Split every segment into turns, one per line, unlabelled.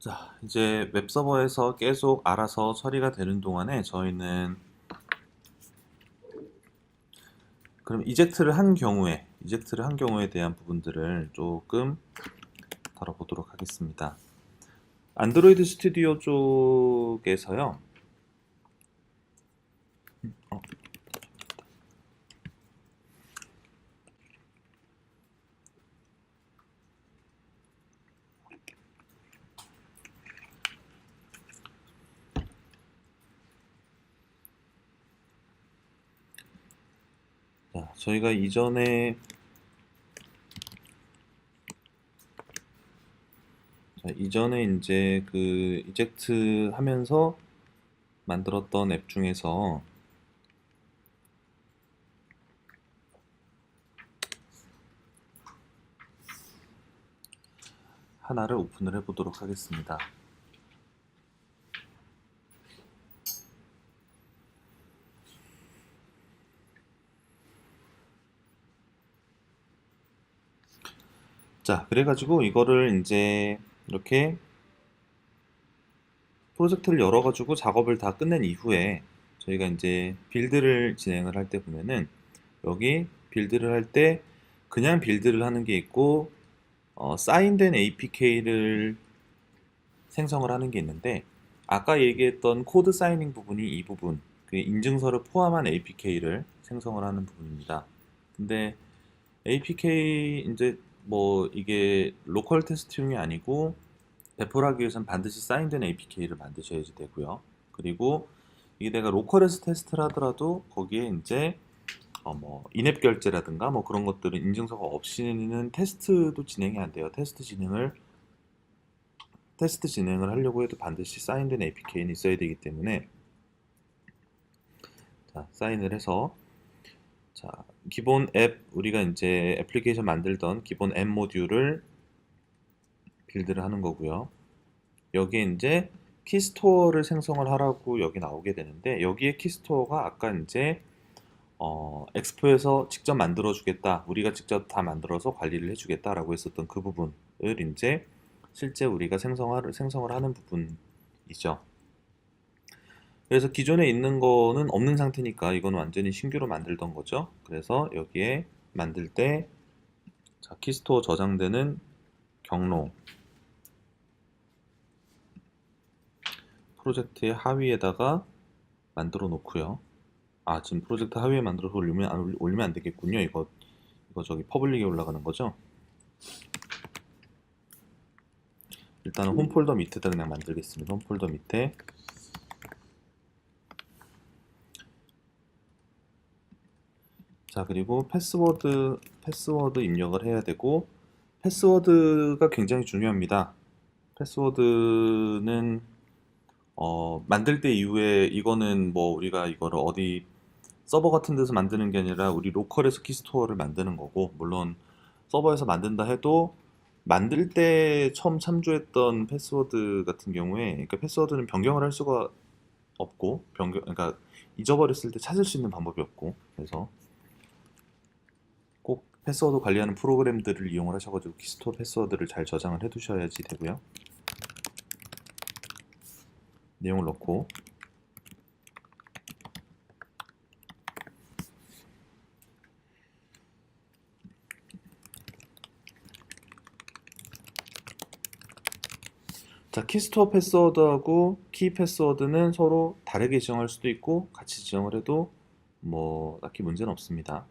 자, 이제 웹서버에서 계속 알아서 처리가 되는 동안에 저희는 그럼 이젝트를 한 경우에 대한 부분들을 조금 다뤄보도록 하겠습니다. 안드로이드 스튜디오 쪽에서요. 어, 자, 저희가 이전에 이제 그 이젝트 하면서 만들었던 앱 중에서 하나를 오픈을 해보도록 하겠습니다. 자, 그래가지고 이거를 이제 이렇게 프로젝트를 열어가지고 작업을 다 끝낸 이후에 저희가 이제 빌드를 진행을 할 때 보면은 여기 빌드를 할 때 그냥 빌드를 하는 게 있고 사인된 APK를 생성을 하는 게 있는데 아까 얘기했던 코드 사이닝 부분이 이 부분 그 인증서를 포함한 APK를 생성을 하는 부분입니다. 근데 APK 이제 뭐 이게 로컬 테스트용이 아니고 배포를 하기 위해서는 반드시 사인된 APK를 만드셔야지 되고요. 그리고 이게 내가 로컬에서 테스트를 하더라도 거기에 이제 뭐 인앱 결제라든가 뭐 그런 것들은 인증서가 없이는 테스트도 진행이 안 돼요. 테스트 진행을 하려고 해도 반드시 사인된 APK는 있어야 되기 때문에 자, 사인을 해서 자, 기본 앱 우리가 이제 애플리케이션 만들던 기본 앱 모듈을 빌드를 하는 거고요. 여기에 이제 키스토어를 생성을 하라고 여기 나오게 되는데 여기에 키스토어가 아까 이제 엑스포에서 직접 만들어 주겠다. 우리가 직접 다 만들어서 관리를 해 주겠다라고 했었던 그 부분을 이제 실제 우리가 생성을 하는 부분이죠. 그래서 기존에 있는 거는 없는 상태니까 이건 완전히 신규로 만들던 거죠. 그래서 여기에 만들 때 자, 키스토어 저장되는 경로 프로젝트의 하위에다가 만들어 놓고요. 아, 지금 프로젝트 하위에 만들어서 올리면 안 되겠군요. 이거 저기 퍼블릭에 올라가는 거죠. 일단은 홈 폴더 밑에다 그냥 만들겠습니다. 홈 폴더 밑에. 자, 그리고 패스워드 입력을 해야 되고, 패스워드가 굉장히 중요합니다. 패스워드는, 만들 때 이후에 이거는 뭐 우리가 이거를 어디 서버 같은 데서 만드는 게 아니라 우리 로컬에서 키스토어를 만드는 거고, 물론 서버에서 만든다 해도 만들 때 처음 참조했던 패스워드 같은 경우에, 그러니까 패스워드는 변경을 할 수가 없고, 그러니까 잊어버렸을 때 찾을 수 있는 방법이 없고, 그래서 꼭 패스워드 관리하는 프로그램들을 이용을 하셔가지고 키스토어 패스워드를 잘 저장을 해 두셔야지 되고요. 내용을 넣고, 자, 키스토어 패스워드하고 키 패스워드는 서로 다르게 지정할 수도 있고 같이 지정을 해도 뭐 딱히 문제는 없습니다.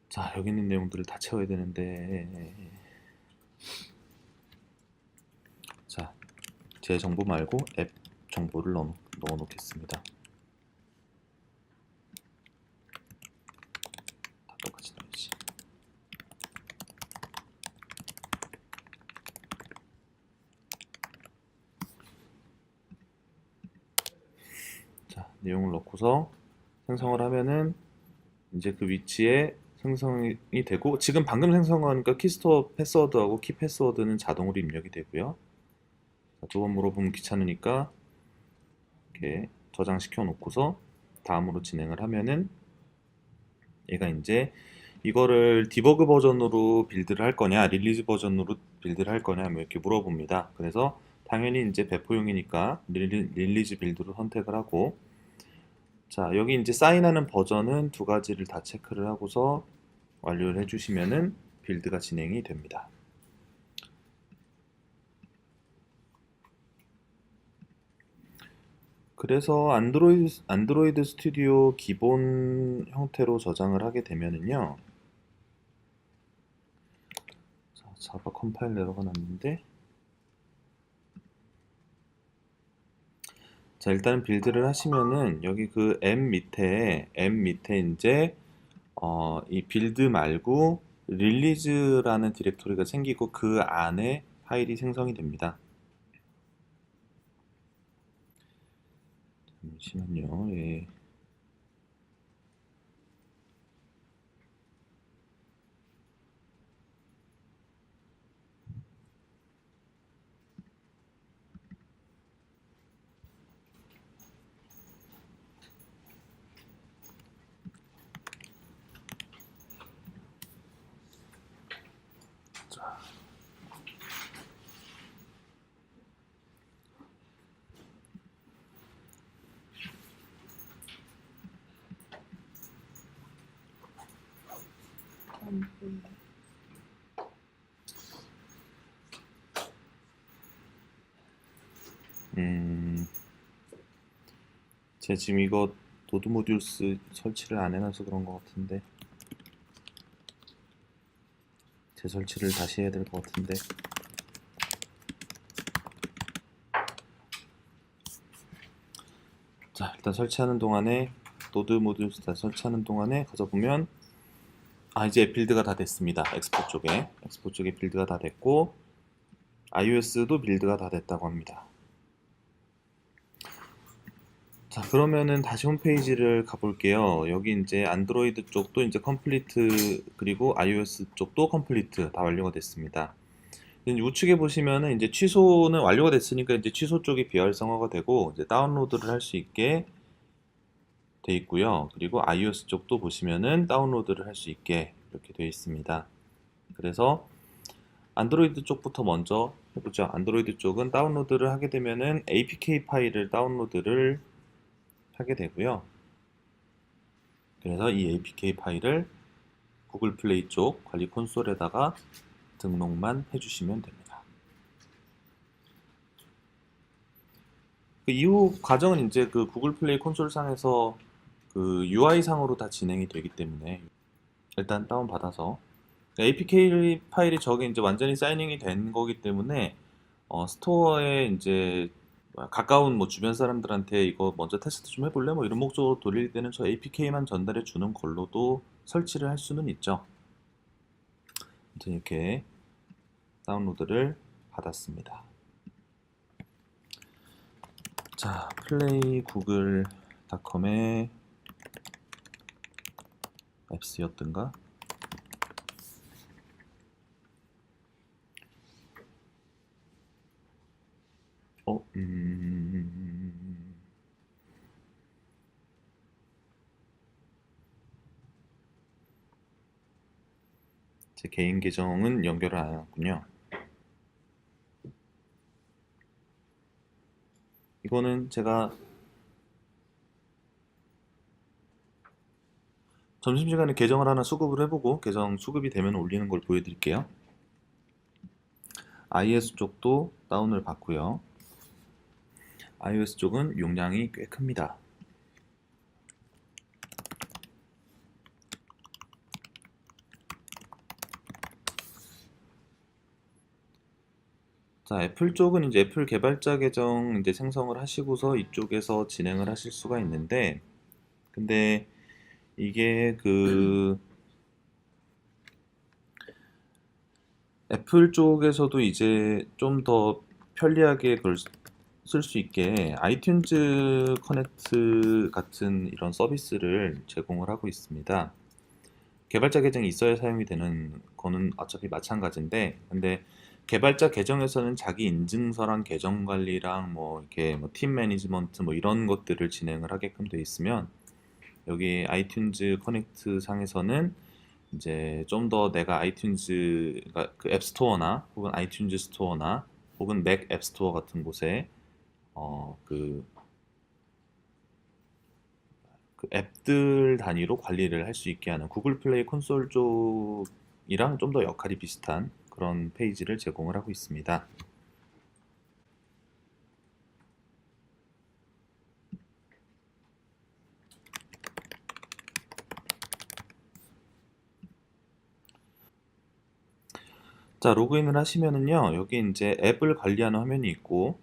자, 여기 있는 내용들을 다 채워야 되는데 자, 제 정보 말고 앱 정보를 넣어 놓겠습니다. 다 똑같이 넣어야지. 자, 내용을 넣고서 생성을 하면은 이제 그 위치에 생성이 되고 지금 방금 생성하니까 키스토어 패스워드하고 키 패스워드는 자동으로 입력이 되고요. 두 번 물어보면 귀찮으니까 이렇게 저장시켜 놓고서 다음으로 진행을 하면은 얘가 이제 이거를 디버그 버전으로 빌드를 할 거냐, 릴리즈 버전으로 빌드를 할 거냐, 뭐 이렇게 물어봅니다. 그래서 당연히 이제 배포용이니까 릴리즈 빌드로 선택을 하고, 자, 여기 이제 사인하는 버전은 두 가지를 다 체크를 하고서 완료를 해주시면은 빌드가 진행이 됩니다. 그래서 안드로이드 스튜디오 기본 형태로 저장을 하게 되면은요. 자, 자바 컴파일 에러가 났는데, 자, 일단 빌드를 하시면은 여기 그 M 밑에 이제 이 빌드 말고 릴리즈라는 디렉토리가 생기고 그 안에 파일이 생성이 됩니다. 잠시만요. 예. 자, 제가 지금 이거 노드 모듈스 설치를 안 해놔서 그런 것 같은데, 재설치를 다시 해야 될 것 같은데. 자, 일단 설치하는 동안에 노드 모듈스 다 설치하는 동안에 가서 보면, 이제 빌드가 다 됐습니다. 엑스포 쪽에 빌드가 다 됐고, iOS도 빌드가 다 됐다고 합니다. 자, 그러면은 다시 홈페이지를 가볼게요. 여기 이제 안드로이드 쪽도 이제 컴플리트, 그리고 iOS 쪽도 컴플리트 다 완료가 됐습니다. 이제 우측에 보시면은 이제 취소는 완료가 됐으니까 이제 취소 쪽이 비활성화가 되고 이제 다운로드를 할 수 있게 돼 있고요. 그리고 iOS 쪽도 보시면은 다운로드를 할 수 있게 이렇게 되어 있습니다. 그래서 안드로이드 쪽부터 먼저 해보죠. 안드로이드 쪽은 다운로드를 하게 되면은 APK 파일을 다운로드를 하게 되고요. 그래서 이 APK 파일을 구글 플레이 쪽 관리 콘솔에다가 등록만 해주시면 됩니다. 그 이후 과정은 이제 그 구글 플레이 콘솔 상에서 그 UI 상으로 다 진행이 되기 때문에 일단 다운받아서 APK 파일이 저게 이제 완전히 사이닝이 된 거기 때문에 스토어에 이제 가까운 뭐 주변 사람들한테 이거 먼저 테스트 좀 해볼래? 뭐 이런 목적으로 돌릴 때는 저 APK만 전달해 주는 걸로도 설치를 할 수는 있죠. 아무튼 이렇게 다운로드를 받았습니다. 자, 플레이 구글닷컴의 앱스였던가? 제 개인 계정은 연결을 안 해놨군요. 이거는 제가 점심시간에 계정을 하나 수급을 해보고 계정 수급이 되면 올리는 걸 보여드릴게요. iOS 쪽도 다운을 받고요. iOS 쪽은 용량이 꽤 큽니다. 자, 애플 쪽은 이제 애플 개발자 계정 이제 생성을 하시고서 이쪽에서 진행을 하실 수가 있는데, 근데 이게 그 애플 쪽에서도 이제 좀 더 편리하게 그걸 쓸 수 있게 아이튠즈 커넥트 같은 이런 서비스를 제공을 하고 있습니다. 개발자 계정이 있어야 사용이 되는 거는 어차피 마찬가지인데, 근데 개발자 계정에서는 자기 인증서랑 계정 관리랑 뭐 이렇게 뭐 팀 매니지먼트 뭐 이런 것들을 진행을 하게끔 돼 있으면, 여기 아이튠즈 커넥트 상에서는 이제 좀 더 내가 아이튠즈, 그러니까 그 앱스토어나 혹은 아이튠즈 스토어나 혹은 맥 앱스토어 같은 곳에 그 앱들 단위로 관리를 할 수 있게 하는 구글 플레이 콘솔 쪽이랑 좀 더 역할이 비슷한 그런 페이지를 제공을 하고 있습니다. 자, 로그인을 하시면은요, 여기 이제 앱을 관리하는 화면이 있고,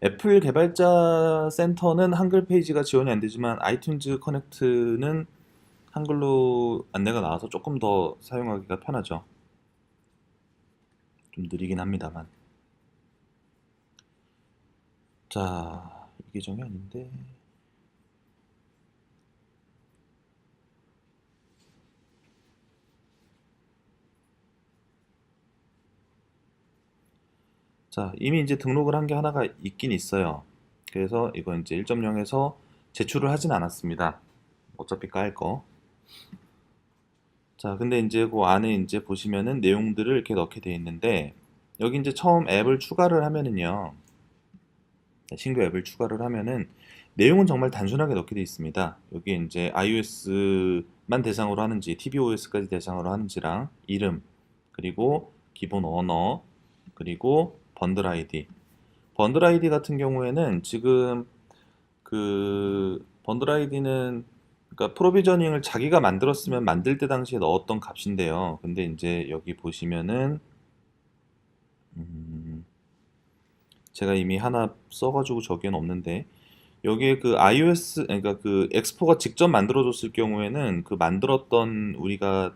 애플 개발자 센터는 한글 페이지가 지원이 안 되지만 아이튠즈 커넥트는 한글로 안내가 나와서 조금 더 사용하기가 편하죠. 좀 느리긴 합니다만. 자, 이 계정이 아닌데. 자, 이미 이제 등록을 한 게 하나가 있긴 있어요. 그래서 이거 이제 1.0에서 제출을 하진 않았습니다. 어차피 깔 거. 자, 근데 이제 그 안에 이제 보시면은 내용들을 이렇게 넣게 돼 있는데, 여기 이제 처음 앱을 추가를 하면은요, 신규 앱을 추가를 하면은 내용은 정말 단순하게 넣게 돼 있습니다. 여기 이제 iOS만 대상으로 하는지, tvOS까지 대상으로 하는지랑 이름, 그리고 기본 언어, 그리고 번들 아이디. 번들 아이디 같은 경우에는 지금 그 번들 아이디는 그러니까 프로비저닝을 자기가 만들었으면 만들 때 당시에 넣었던 값인데요. 근데 이제 여기 보시면은 음, 제가 이미 하나 써가지고 저기엔 없는데 여기에 그 iOS 그러니까 그 엑스포가 직접 만들어줬을 경우에는 그 만들었던 우리가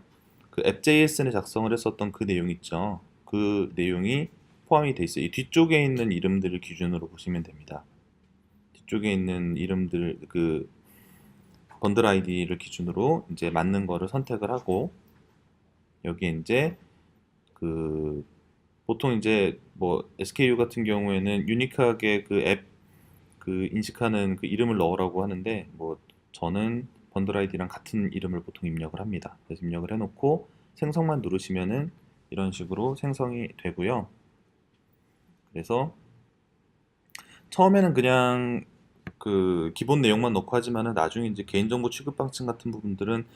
그 앱.jsn에 작성을 했었던 그 내용 있죠. 그 내용이 포함이 돼 있어요. 이 뒤쪽에 있는 이름들을 기준으로 보시면 됩니다. 뒤쪽에 있는 이름들 그 번들 아이디를 기준으로 이제 맞는 거를 선택을 하고 여기에 이제 그 보통 이제 뭐 SKU 같은 경우에는 유니크하게 그 앱 그 인식하는 그 이름을 넣으라고 하는데 뭐 저는 번들 아이디랑 같은 이름을 보통 입력을 합니다. 그래서 입력을 해놓고 생성만 누르시면은 이런 식으로 생성이 되고요. 그래서 처음에는 그냥 그 기본 내용만 넣고 하지만은 나중에 이제 개인정보 취급 방침 같은 부분들은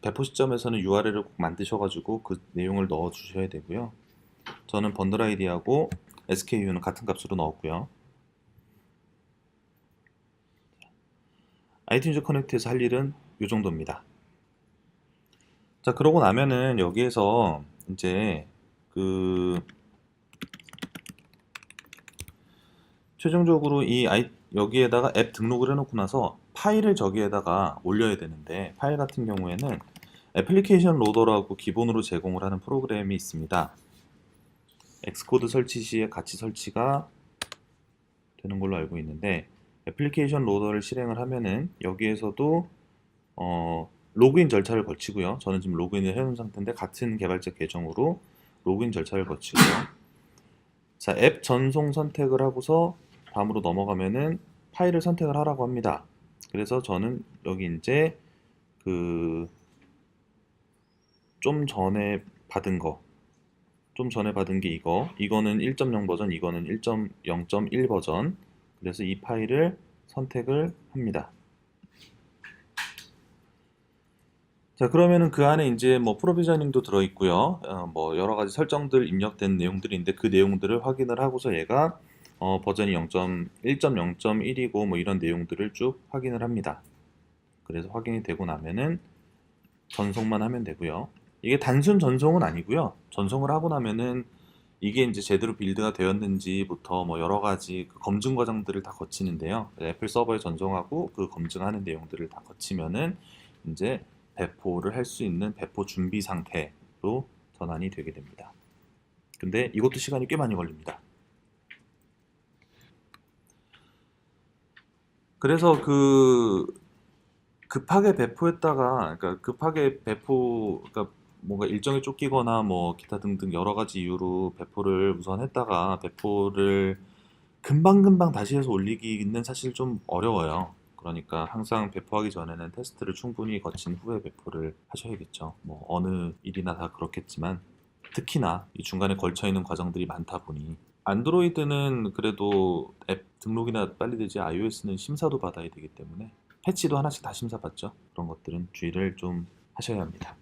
배포 시점에서는 URL을 꼭 만드셔가지고 그 내용을 넣어 주셔야 되고요. 저는 번들 아이디하고 SKU는 같은 값으로 넣었고요. 아이튠즈 커넥트에서 할 일은 이 정도입니다. 자, 그러고 나면은 여기에서 이제 그 최종적으로 여기에다가 앱 등록을 해놓고 나서 파일을 저기에다가 올려야 되는데 파일 같은 경우에는 애플리케이션 로더라고 기본으로 제공을 하는 프로그램이 있습니다. 엑스코드 설치 시에 같이 설치가 되는 걸로 알고 있는데 애플리케이션 로더를 실행을 하면은 여기에서도 로그인 절차를 거치고요. 저는 지금 로그인을 해놓은 상태인데 같은 개발자 계정으로 로그인 절차를 거치고요. 자, 앱 전송 선택을 하고서 다음으로 넘어가면은 파일을 선택을 하라고 합니다. 그래서 저는 여기 이제 그 좀 전에 받은 거, 좀 전에 받은 게 이거는 1.0 버전, 이거는 1.0.1 버전. 그래서 이 파일을 선택을 합니다. 자, 그러면은 그 안에 이제 뭐 프로비저닝도 들어 있고요. 뭐 여러 가지 설정들 입력된 내용들인데 그 내용들을 확인을 하고서 얘가 버전이 1.0.1이고 뭐 이런 내용들을 쭉 확인을 합니다. 그래서 확인이 되고 나면은 전송만 하면 되고요. 이게 단순 전송은 아니고요. 전송을 하고 나면은 이게 이제 제대로 빌드가 되었는지부터 뭐 여러 가지 그 검증 과정들을 다 거치는데요. 애플 서버에 전송하고 그 검증하는 내용들을 다 거치면은 이제 배포를 할 수 있는 배포 준비 상태로 전환이 되게 됩니다. 근데 이것도 시간이 꽤 많이 걸립니다. 그래서 그 급하게 배포했다가 그러니까 급하게 그러니까 뭔가 일정에 쫓기거나 뭐 기타 등등 여러 가지 이유로 배포를 우선 했다가 배포를 금방금방 다시 해서 올리기는 사실 좀 어려워요. 그러니까 항상 배포하기 전에는 테스트를 충분히 거친 후에 배포를 하셔야겠죠. 뭐 어느 일이나 다 그렇겠지만 특히나 이 중간에 걸쳐 있는 과정들이 많다 보니 안드로이드는 그래도 앱 등록이나 빨리 되지 iOS는 심사도 받아야 되기 때문에 패치도 하나씩 다 심사받죠. 그런 것들은 주의를 좀 하셔야 합니다.